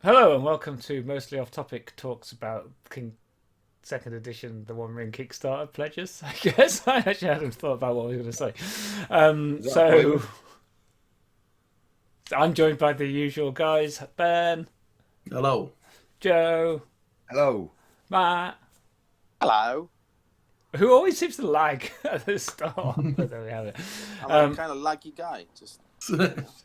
Hello and welcome to Mostly Off Topic talks about King Second Edition, the One Ring Kickstarter pledges. I guess I actually hadn't thought about what I was going to say. Is that So appointment? I'm joined by the usual guys: Ben, Hello. Joe, Hello. Matt, Hello. who always seems to lag at the start. But there we have it. I'm a Um, kind of laggy guy. Just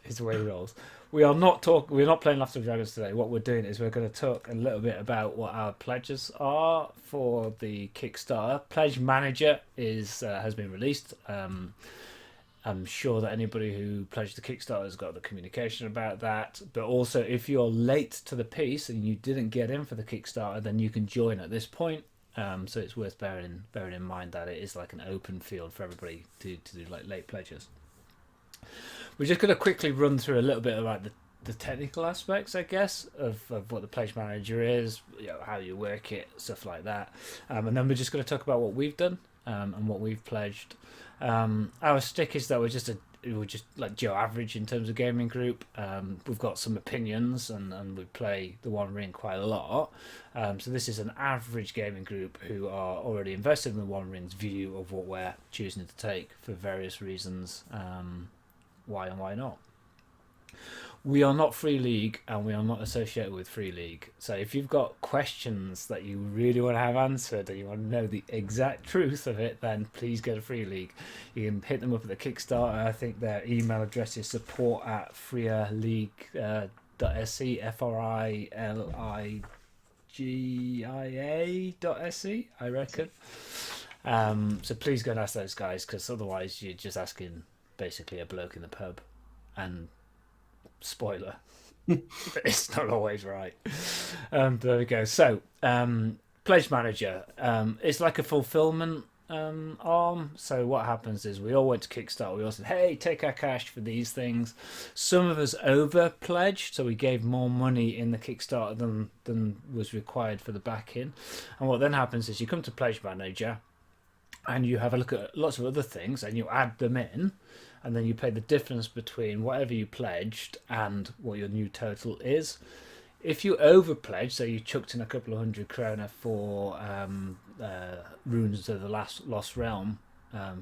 It's the way he rolls. We're not playing Laughter of Dragons today. What we're doing is we're going to talk a little bit about what our pledges are for the Kickstarter. Pledgemanager has been released. I'm sure that anybody who pledged the Kickstarter has got the communication about that. But also, if you're late to the piece and you didn't get in for the Kickstarter, then you can join at this point. So it's worth bearing in mind that it is like an open field for everybody to do like late pledges. We're just going to quickly run through a little bit about the technical aspects, I guess, of what the pledge manager is, how you work it, stuff like that. And then we're just going to talk about what we've done and what we've pledged. Our stick is that we're just like Joe Average in terms of gaming group. We've got some opinions and we play the One Ring quite a lot. So this is an average gaming group who are already invested in the One Ring's view of what we're choosing to take for various reasons. Why and why not? We are not Free League and we are not associated with Free League. So if you've got questions that you really want to have answered and you want to know the exact truth of it, then please go to Free League. You can hit them up at the Kickstarter. I think their email address is support@freeleague.se, FRILIGIA.se, I reckon. So please go and ask those guys, because otherwise you're just asking basically a bloke in the pub, and spoiler, it's not always right. There we go. So pledge manager, it's like a fulfillment arm. So what happens is we all went to Kickstarter, we all said, hey, take our cash for these things. Some of us over pledged, so we gave more money in the Kickstarter than was required for the back-in. And what then happens is you come to pledge manager and you have a look at lots of other things and you add them in, and then you pay the difference between whatever you pledged and what your new total is. If you over pledge, so you chucked in a couple of £100 for Runes of the Lost Realm,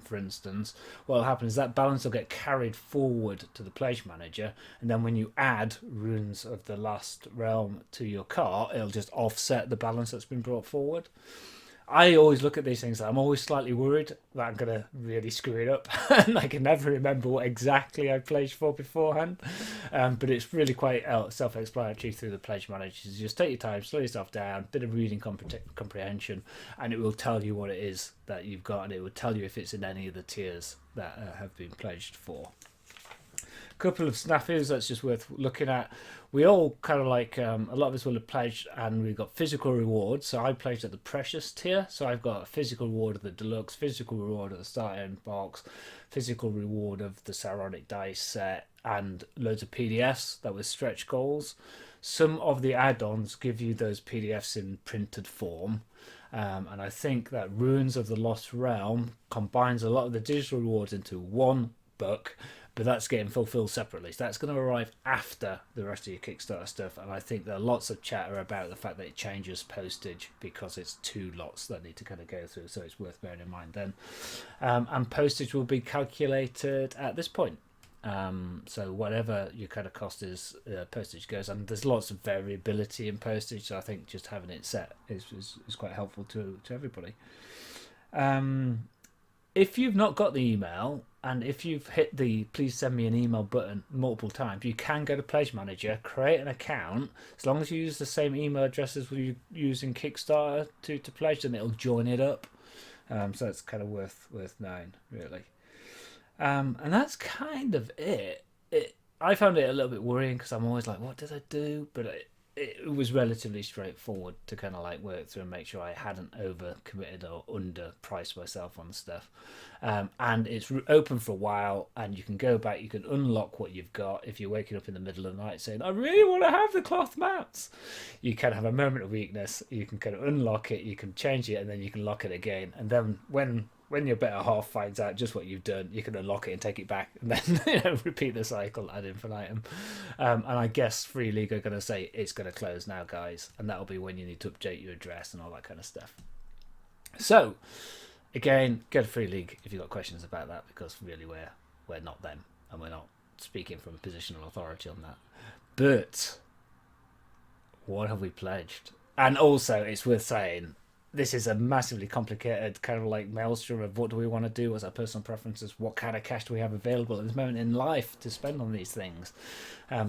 for instance, what will happen is that balance will get carried forward to the pledge manager, and then when you add Runes of the Last Realm to your cart, it'll just offset the balance that's been brought forward. I always look at these things. I'm always slightly worried that I'm going to really screw it up. And I can never remember what exactly I pledged for beforehand. But it's really quite self-explanatory through the pledge manager. Just take your time, slow yourself down, bit of reading comprehension, and it will tell you what it is that you've got, and it will tell you if it's in any of the tiers that have been pledged for. Couple of snafus that's just worth looking at. We all kind of like a lot of us will have pledged, and we've got physical rewards. So I pledged at the precious tier, so I've got a physical reward of the deluxe, physical reward of the starter box, physical reward of the Saronic dice set, and loads of PDFs that were stretch goals. Some of the add-ons give you those PDFs in printed form. And I think that Ruins of the Lost Realm combines a lot of the digital rewards into one book, but that's getting fulfilled separately. So that's going to arrive after the rest of your Kickstarter stuff. And I think there are lots of chatter about the fact that it changes postage because it's two lots that need to kind of go through. So it's worth bearing in mind then. And postage will be calculated at this point. So whatever your kind of cost is, postage goes. And there's lots of variability in postage. So I think just having it set is quite helpful to everybody. If you've not got the email, and if you've hit the please send me an email button multiple times, you can go to Pledge Manager, create an account. As long as you use the same email address as you use in Kickstarter to pledge, then it'll join it up. So it's kind of worth knowing, really. And that's kind of it. I found it a little bit worrying because I'm always like, what did I do? But it was relatively straightforward to kind of like work through and make sure I hadn't over committed or underpriced myself on stuff. And it's open for a while, and you can go back, you can unlock what you've got. If you're waking up in the middle of the night saying, I really want to have the cloth mats, you can have a moment of weakness, you can kind of unlock it, you can change it, and then you can lock it again. And then when when your better half finds out just what you've done, you can unlock it and take it back, and then repeat the cycle ad infinitum. And I guess Free League are going to say it's going to close now, guys, and that'll be when you need to update your address and all that kind of stuff. So, again, go to Free League if you've got questions about that, because really we're not them, and we're not speaking from a position of authority on that. But what have we pledged? And also, it's worth saying, this is a massively complicated kind of like maelstrom of what do we want to do, what's our personal preferences, what kind of cash do we have available at this moment in life to spend on these things.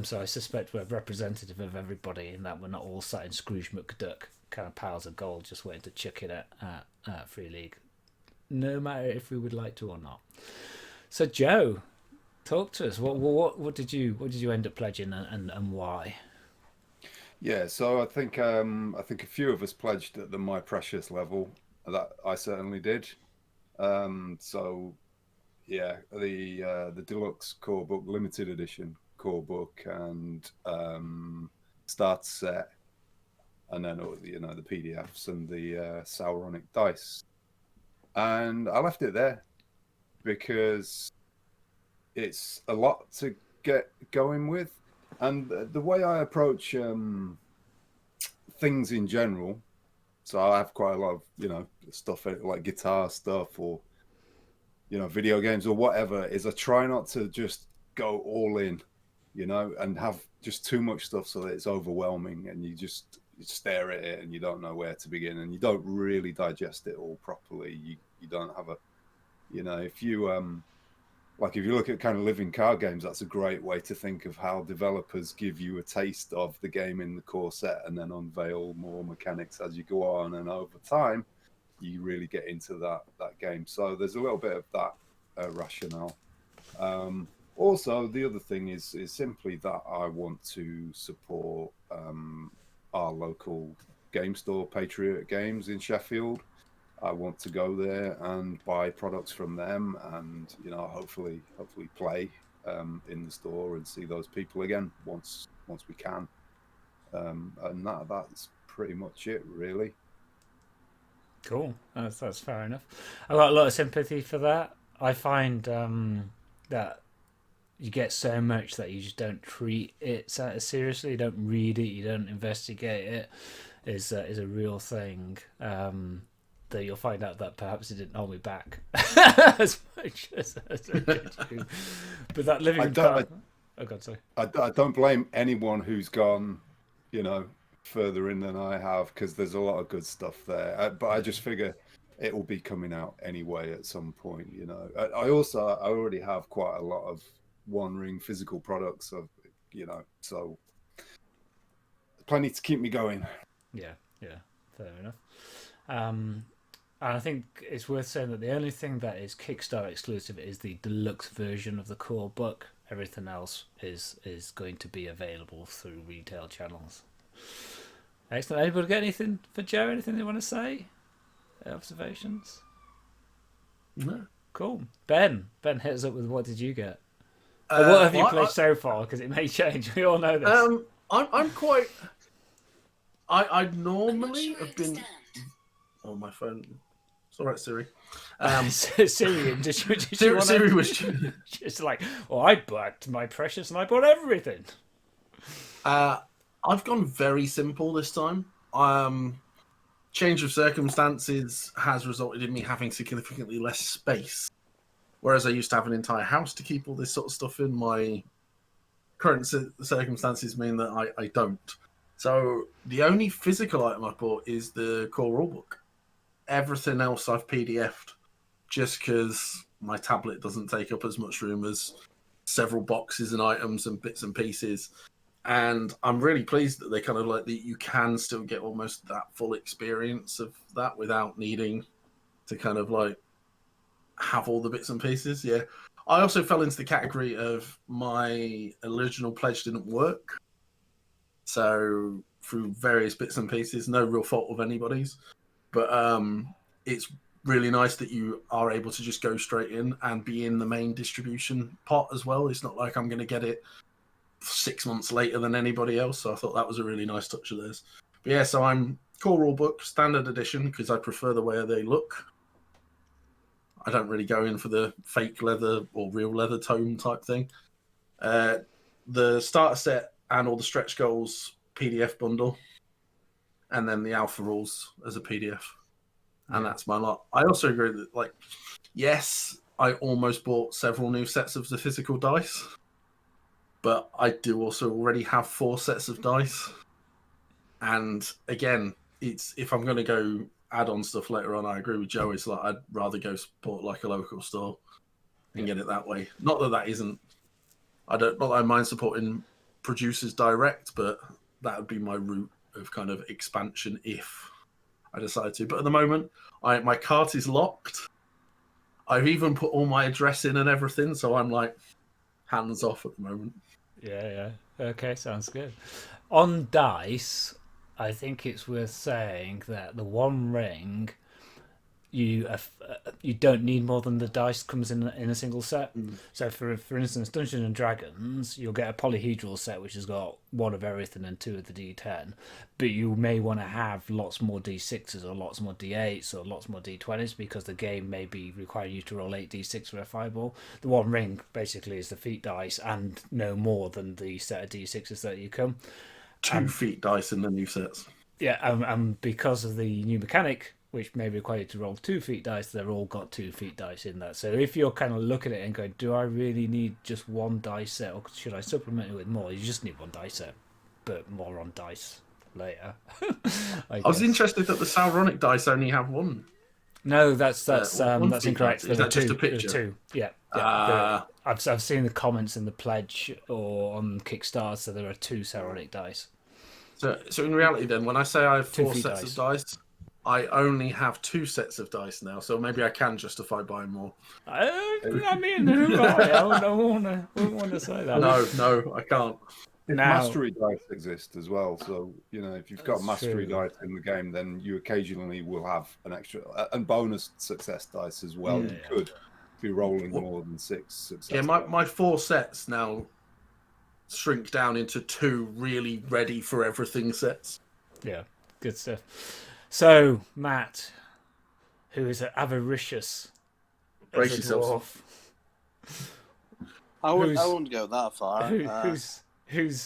So I suspect we're representative of everybody in that we're not all sat in Scrooge McDuck kind of piles of gold just waiting to chuck it at Free League, no matter if we would like to or not. So Joe, talk to us. What did you end up pledging and why? Yeah, so I think a few of us pledged at the My Precious level. That I certainly did. So yeah, the deluxe core book, limited edition core book, and start set, and then the PDFs and the Sauronic dice. And I left it there because it's a lot to get going with. And the way I approach things in general, so I have quite a lot of, stuff like guitar stuff or, video games or whatever, is I try not to just go all in, and have just too much stuff so that it's overwhelming and you stare at it and you don't know where to begin and you don't really digest it all properly. You don't have if you look at kind of living card games, that's a great way to think of how developers give you a taste of the game in the core set and then unveil more mechanics as you go on. And over time, you really get into that game. So there's a little bit of that rationale. Also, the other thing is simply that I want to support our local game store, Patriot Games in Sheffield. I want to go there and buy products from them, and hopefully play in the store and see those people again once we can. And that's pretty much it, really. Cool. That's fair enough. I've got a lot of sympathy for that. I find that you get so much that you just don't treat it seriously. You don't read it. You don't investigate it. Is a real thing. That you'll find out that perhaps it didn't hold me back as much as it did you. But that living card... Oh God, sorry. I don't blame anyone who's gone, further in than I have, because there's a lot of good stuff there. But I just figure it will be coming out anyway at some point. I already have quite a lot of One Ring physical products, so plenty to keep me going. Yeah, fair enough. And I think it's worth saying that the only thing that is Kickstarter exclusive is the deluxe version of the core book. Everything else is going to be available through retail channels. Excellent. Anybody got anything for Joe? Anything they want to say? Observations? No. Cool. Ben, hit us up with what did you get? Or what have you played so far? Because it may change. We all know this. I'm quite... I normally have been... Oh, my phone... It's all right, Siri. Siri, Siri was just like, I bought My Precious and I bought everything. I've gone very simple this time. Change of circumstances has resulted in me having significantly less space, whereas I used to have an entire house to keep all this sort of stuff in. My current circumstances mean that I don't. So the only physical item I bought is the core rulebook. Everything else I've PDF'd just because my tablet doesn't take up as much room as several boxes and items and bits and pieces. And I'm really pleased that they kind of like that you can still get almost that full experience of that without needing to kind of like have all the bits and pieces. Yeah. I also fell into the category of my original pledge didn't work. So through various bits and pieces, no real fault of anybody's. But it's really nice that you are able to just go straight in and be in the main distribution pot as well. It's not like I'm going to get it 6 months later than anybody else. So I thought that was a really nice touch of theirs. But yeah, so I'm core rulebook, standard edition, because I prefer the way they look. I don't really go in for the fake leather or real leather tome type thing. The starter set and all the stretch goals PDF bundle, and then the alpha rules as a PDF, and that's my lot. I also agree that, like, yes, I almost bought several new sets of the physical dice, but I do also already have 4 sets of dice. And again, it's if I'm going to go add on stuff later on, I agree with Joe. It's like I'd rather go support like a local store and get it that way. Not that isn't. Not that I mind supporting producers direct, but that would be my route of kind of expansion if I decide to. But at the moment, my cart is locked. I've even put all my address in and everything, so I'm like hands off at the moment. Yeah. Okay, sounds good. On dice, I think it's worth saying that the One Ring, you don't need more than the dice comes in a single set. So for instance, Dungeons and Dragons, you'll get a polyhedral set which has got 1 of everything and 2 of the D10, but you may want to have lots more D6s or lots more D8s or lots more D20s because the game may be requiring you to roll 8d6 for a fireball. The One Ring basically is the feat dice and no more than the set of D6s that you come. 2 feat dice in the new sets. Yeah, and because of the new mechanic, which may require you to roll 2 feat dice, they've all got 2 feat dice in that. So if you're kind of looking at it and going, do I really need just 1 dice set, or should I supplement it with more? You just need 1 dice set, but more on dice later. I was interested that the Sauronic dice only have 1. No, that's one incorrect. Is that just a picture? There's 2. Yeah. I've seen the comments in the pledge or on Kickstarter, so there are 2 Sauronic dice. So in reality, then, when I say I have 4 feat sets dice. of dice, I only have 2 sets of dice now. So maybe I can justify buying more. I mean, who are you? I wouldn't want to say that. No, I can't. Mastery dice exist as well, so if you've got That's mastery true. dice in the game, then you occasionally will have an extra and bonus success dice as well. You could be rolling more than 6 success. Yeah, my 4 sets now shrink down into 2 really ready for everything sets. Yeah, good stuff. So Matt, who is avaricious Brace as a yourselves. dwarf, I wouldn't go that far. whose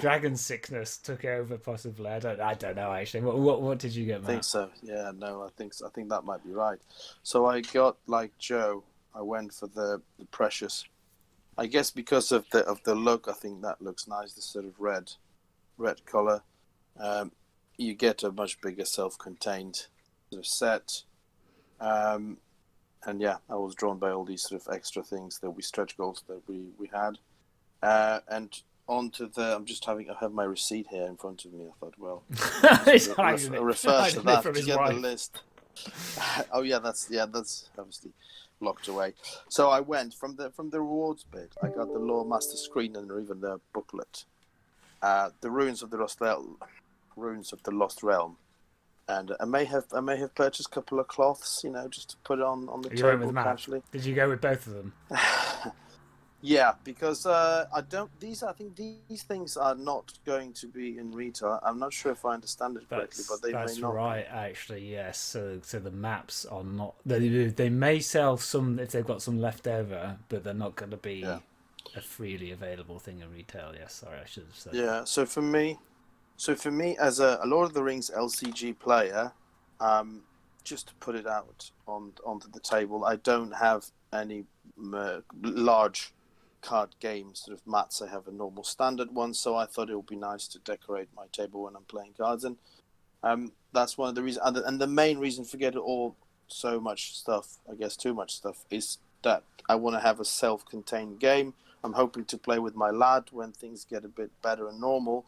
dragon sickness took over possibly. I don't know actually. What did you get, Matt? I think so. Yeah, no, I think so. I think that might be right. So I got, like Joe, I went for the precious. I guess because of the look, I think that looks nice. The sort of red color. You get a much bigger self-contained sort of set. And yeah, I was drawn by all these sort of extra things that we stretch goals that we had. And onto I have my receipt here in front of me. I thought, well, refer to that to get the list. Oh yeah, that's obviously locked away. So I went from the rewards bit. I got the Lore Master screen and even the booklet, the Runes of the Lost Realm, and I may have purchased a couple of cloths, just to put on the table casually. Did you go with both of them? Yeah, because I think these things are not going to be in retail. I'm not sure if I understand it correctly, but they may not. That's right, actually, yes. So the maps are not. They may sell some if they've got some left over, but they're not going to be a freely available thing in retail. Yes, sorry, I should have said. Yeah. So for me, as a Lord of the Rings LCG player, just to put it out onto the table, I don't have any large card game sort of mats. I have a normal standard one, so I thought it would be nice to decorate my table when I'm playing cards, and that's one of the reasons. And the main reason for getting so much stuff, I guess too much stuff, is that I want to have a self-contained game. I'm hoping to play with my lad when things get a bit better and normal,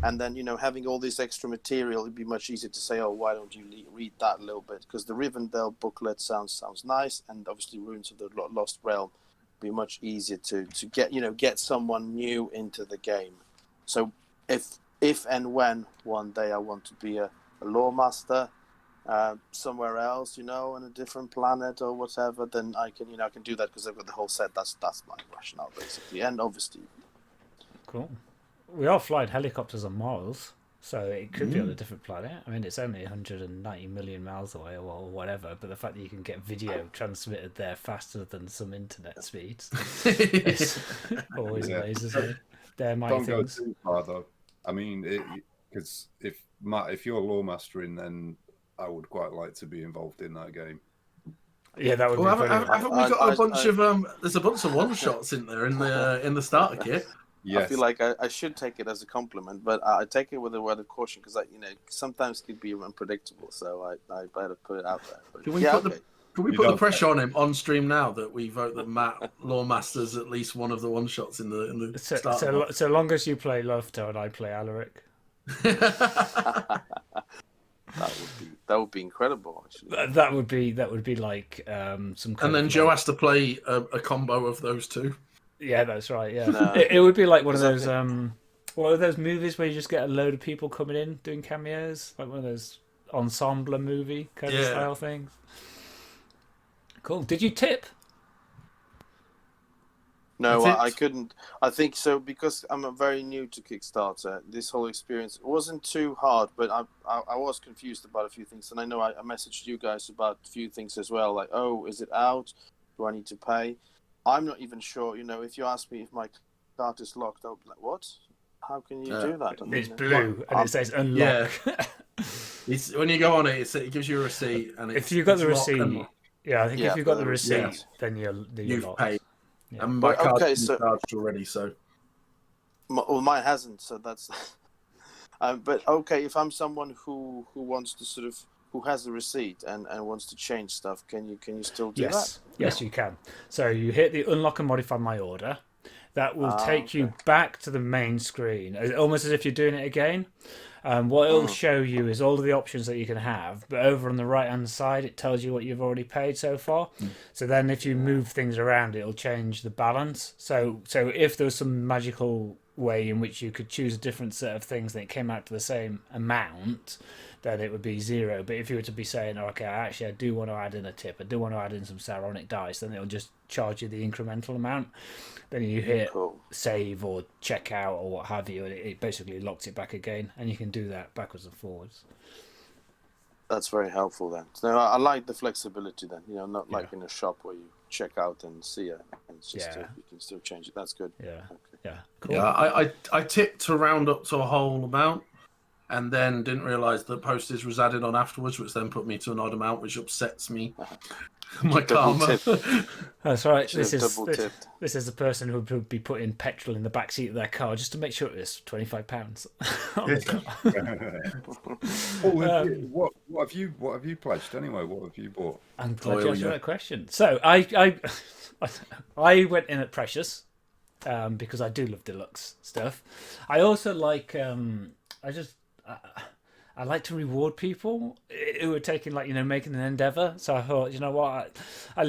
and then having all this extra material, it'd be much easier to say, oh, why don't you read that a little bit? Because the Rivendell booklet sounds nice, and obviously Runes of the Lost Realm be much easier to get someone new into the game. So if and when one day I want to be a lore master somewhere else, on a different planet or whatever, then I can do that because I've got the whole set. That's my rationale basically, and obviously. Cool. We are flying helicopters on Mars, So it could be on a different planet. I mean, it's only 190 million miles away or whatever, but the fact that you can get video transmitted there faster than some internet speeds is always amazes me. They're my Don't things. go too far though. I mean, because if you're law mastering, then I would quite like to be involved in that game. Yeah, that would be brilliant. Haven't we got a bunch of there's a bunch of one shots in there in the starter kit? Yes. I feel like I should take it as a compliment, but I take it with a word of caution because sometimes it can be unpredictable. So I better put it out there. But Can we put the pressure on him on stream now that we vote that Matt Lawmaster's at least one of the one shots in the starter? So long as you play Lofto and I play Alaric. That would be incredible. Actually, that would be like some. And then Joe has to play a combo of those two. Yeah, that's right. Yeah, no. it would be like one of those what are those movies where you just get a load of people coming in doing cameos, like one of those ensemble movie kind of style things. Cool. Did you tip? No, I couldn't. I think so because I'm very new to Kickstarter. This whole experience wasn't too hard, but I was confused about a few things, and I know I messaged you guys about a few things as well. Like, oh, is it out? Do I need to pay? I'm not even sure. If you ask me if my card is locked, I'll be like, what? How can you do that? It's blue and it says unlock. Yeah. It's when you go on it, it gives you a receipt, and if you've got the receipt, I think if you've got the receipt, then you've locked. Paid. Yeah. And my card's been charged already, so. Well, mine hasn't, so that's. But okay, if I'm someone who wants to who has the receipt and wants to change stuff, can you still do that? Yes, you can. So you hit the unlock and modify my order. That will take you back to the main screen, almost as if you're doing it again. What it'll show you is all of the options that you can have, but over on the right-hand side, it tells you what you've already paid so far. So then if you move things around, it'll change the balance. So if there was some magical way in which you could choose a different set of things that came out to the same amount, then it would be 0. But if you were to be saying, okay, I do want to add in a tip, I do want to add in some Saronic dice, then it'll just charge you the incremental amount. Then you hit save or check out or what have you, and it basically locks it back again, and you can do that backwards and forwards. That's very helpful then. So I like the flexibility then, not like in a shop where you check out and see it, and it's just you can still change it. That's good. Yeah. Okay. Yeah. Cool. Yeah, I tipped to round up to a whole amount, and then didn't realise that postage was added on afterwards, which then put me to an odd amount, which upsets me. My karma. That's right. This is the person who would be putting petrol in the back seat of their car just to make sure it's £25. What have you pledged anyway? What have you bought? I'm glad you asked that question. So I went in at Precious because I do love deluxe stuff. I also like I like to reward people who are taking making an endeavour. So I thought, you know what, I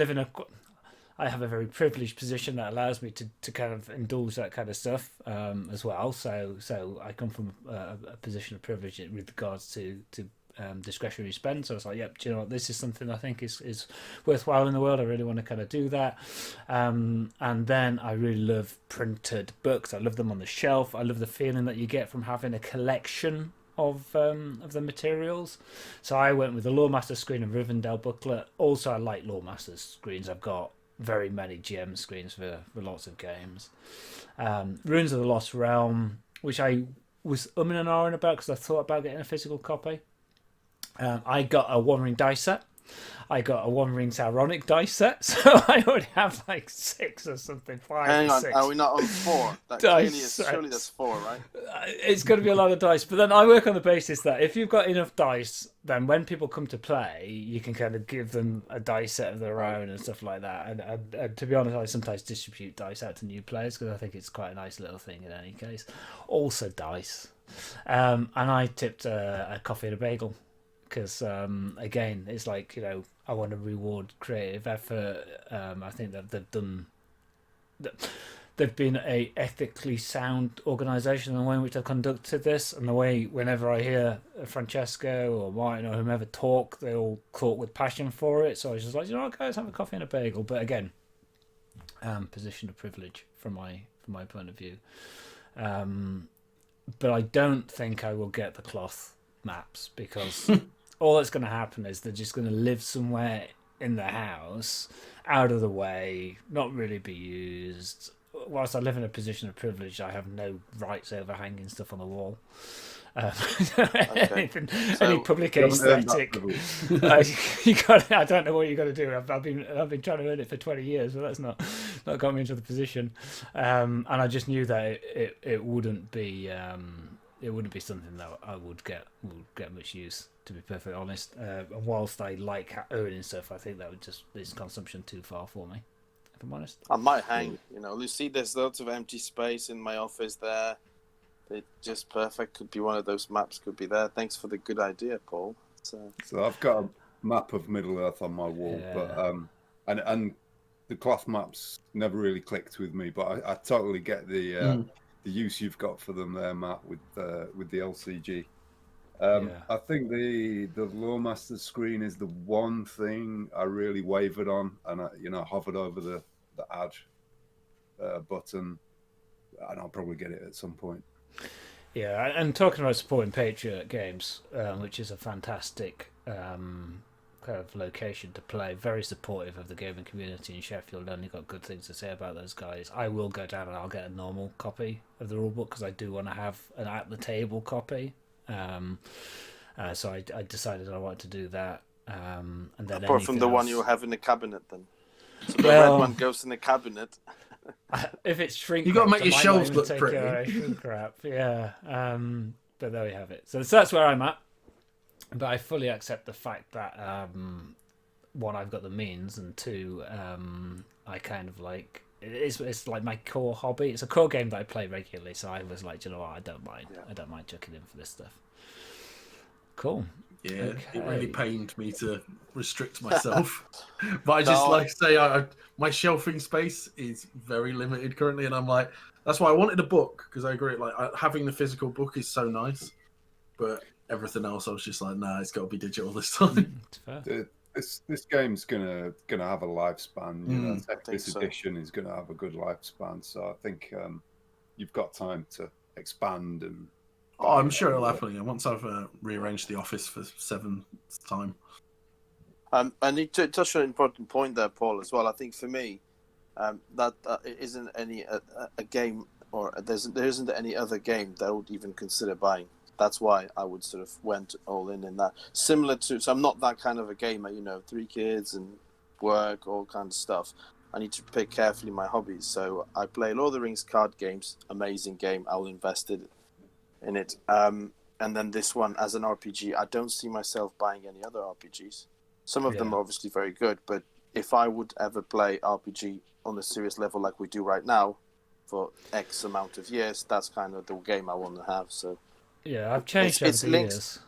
have a very privileged position that allows me to kind of indulge that kind of stuff as well. So I come from a position of privilege with regards to discretionary spend. So I was like, yep, do you know what, this is something I think is worthwhile in the world. I really want to kind of do that. And then I really love printed books. I love them on the shelf. I love the feeling that you get from having a collection of the materials. So I went with the Lawmaster screen and Rivendell booklet. Also, I like Lawmaster screens. I've got very many GM screens for lots of games. Runes of the Lost Realm, which I was umming and ahhing about because I thought about getting a physical copy. I got a One Ring dice set. I got a One Ring Saronic dice set, so I would have like 6 or something. 5 Hang or on, 6. are we not on 4? That surely that's 4, right? It's going to be a lot of dice, but then I work on the basis that if you've got enough dice, then when people come to play, you can kind of give them a dice set of their own and stuff like that. And to be honest, I sometimes distribute dice out to new players because I think it's quite a nice little thing in any case. Also dice. And I tipped a coffee and a bagel. Because again, it's like, I want to reward creative effort. I think that they've been a ethically sound organisation in the way in which they've conducted this, and the way whenever I hear Francesco or Martin or whomever talk, they all talk with passion for it. So I was just like, guys, have a coffee and a bagel. But again, position of privilege from my point of view. but I don't think I will get the cloth maps because all that's going to happen is they're just going to live somewhere in the house, out of the way, not really be used. Whilst I live in a position of privilege, I have no rights over hanging stuff on the wall. Any public aesthetic. You got. I don't know what you got to do. I've been trying to earn it for 20 years, but that's not got me into the position. And I just knew that it wouldn't be something that I would get much use. To be perfectly honest, and whilst I like owning stuff, I think that is consumption too far for me. If I'm honest, I might hang. You see, there's lots of empty space in my office there. It's just perfect. Could be one of those maps. Could be there. Thanks for the good idea, Paul. So I've got a map of Middle Earth on my wall, but and the cloth maps never really clicked with me. But I totally get the use you've got for them there, Matt, with the LCG. I think the Lawmaster screen is the one thing I really wavered on, and I hovered over the add button, and I'll probably get it at some point. Yeah, and talking about supporting Patriot games, which is a fantastic kind of location to play, very supportive of the gaming community in Sheffield. Only got good things to say about those guys. I will go down and I'll get a normal copy of the rulebook because I do want to have an at the table copy. So I decided I wanted to do that. And then apart from the else... one you have in the cabinet, then. So the red one goes in the cabinet. If it's shrink, you got to make your shelves look pretty. Shrink wrap, yeah. But there we have it. So that's where I'm at. But I fully accept the fact that one, I've got the means, and two, I kind of like. It's like my core hobby. It's a core game that I play regularly, so I was like, you know what, I don't mind. Yeah. I don't mind chucking in for this stuff. Cool. Yeah, okay. It really pained me to restrict myself, but I just like to say, my shelving space is very limited currently, and I'm like, that's why I wanted a book, because I agree, like having the physical book is so nice, but everything else I was just like, nah, it's got to be digital this time. It's fair. This game's gonna have a lifespan. This edition is gonna have a good lifespan. So I think you've got time to expand and. Oh, I'm sure it'll happen. Once I've rearranged the office for 7th time. I need to touch on an important point there, Paul, as well. I think for me, that it isn't any a game, or there isn't any other game that I would even consider buying. That's why I would sort of went all in that. Similar to, so I'm not that kind of a gamer, 3 kids and work, all kinds of stuff. I need to pick carefully my hobbies. So I play Lord of the Rings card games, amazing game. I'll invest in it. And then this one as an RPG, I don't see myself buying any other RPGs. Some of them are obviously very good, but if I would ever play RPG on a serious level like we do right now for X amount of years, that's kind of the game I want to have. So. Yeah, I've changed over the years.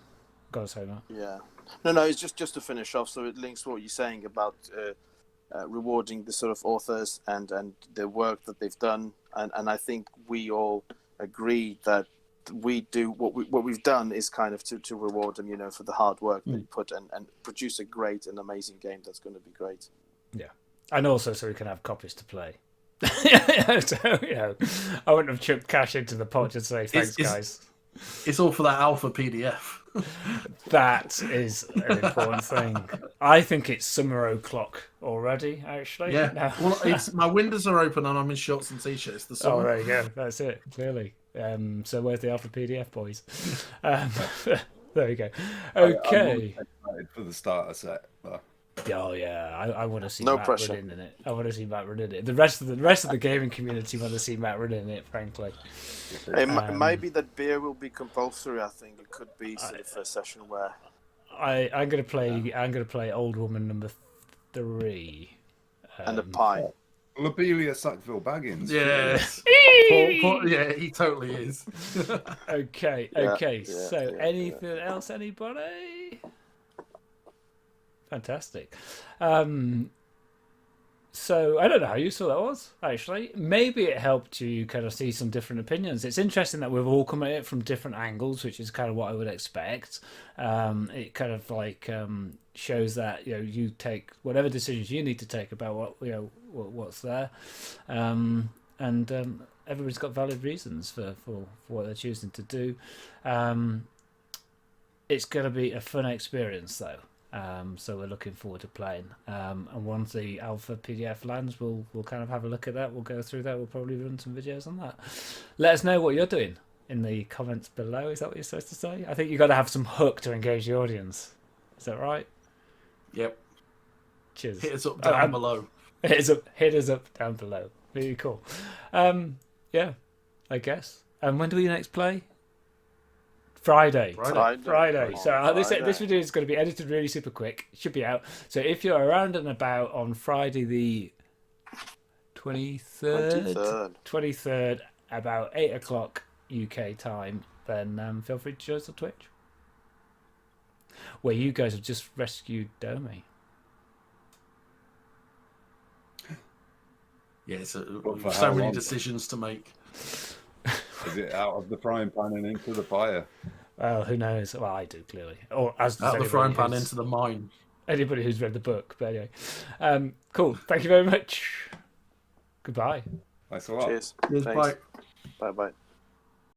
Go on, say that. Yeah. No, it's just to finish off, so it links to what you're saying about rewarding the sort of authors and the work that they've done. And I think we all agree that we do what we've done is kind of to reward them, for the hard work they put and produce a great and amazing game that's going to be great. Yeah. And also so we can have copies to play. So, I wouldn't have chucked cash into the pot to say thanks, guys. It's all for that alpha PDF. That is an important thing. I think it's summer o'clock already, actually. Yeah. No. Well, my windows are open and I'm in shorts and t-shirts. The summer. Oh, there you go. That's it, clearly. So where's the alpha PDF, boys? There you go. Okay. I'm excited for the starter set. But... Oh yeah, I want to see no Matt pressure. running in it. I want to see Matt running in it. The rest of the gaming community want to see Matt running in it. Frankly, it might be that beer will be compulsory. I think it could be sort of a session where I'm gonna play Old Woman number 3 and a pie. Lobelia Sackville Baggins. Yes. Paul, yeah, he totally is. Okay. So anything else, anybody? Fantastic. So I don't know how useful that was, actually. Maybe it helped you kind of see some different opinions. It's interesting that we've all come at it from different angles, which is kind of what I would expect. It kind of like shows that you take whatever decisions you need to take about what's there, and everybody's got valid reasons for what they're choosing to do. It's going to be a fun experience, though. So we're looking forward to playing. And once the alpha PDF lands, we'll kind of have a look at that. We'll go through that. We'll probably run some videos on that. Let us know what you're doing in the comments below. Is that what you're supposed to say? I think you've got to have some hook to engage the audience. Is that right? Yep. Cheers. Hit us up down below. Hit us up down below. Really cool. Yeah, I guess. And when do we next play? Friday. So this video is going to be edited really super quick. It should be out. So if you're around and about on Friday the 23rd, about 8 o'clock UK time, then feel free to join us on Twitch, where you guys have just rescued Domi. Yeah, so how many long? decisions to make. Is it out of the frying pan and into the fire? Well, who knows? Well, I do, clearly. Or as Out of the frying pan who's- into the mine. anybody who's read the book. But anyway, cool. Thank you very much. Goodbye. Thanks a lot. Cheers. Cheers, Thanks. bye. Bye bye.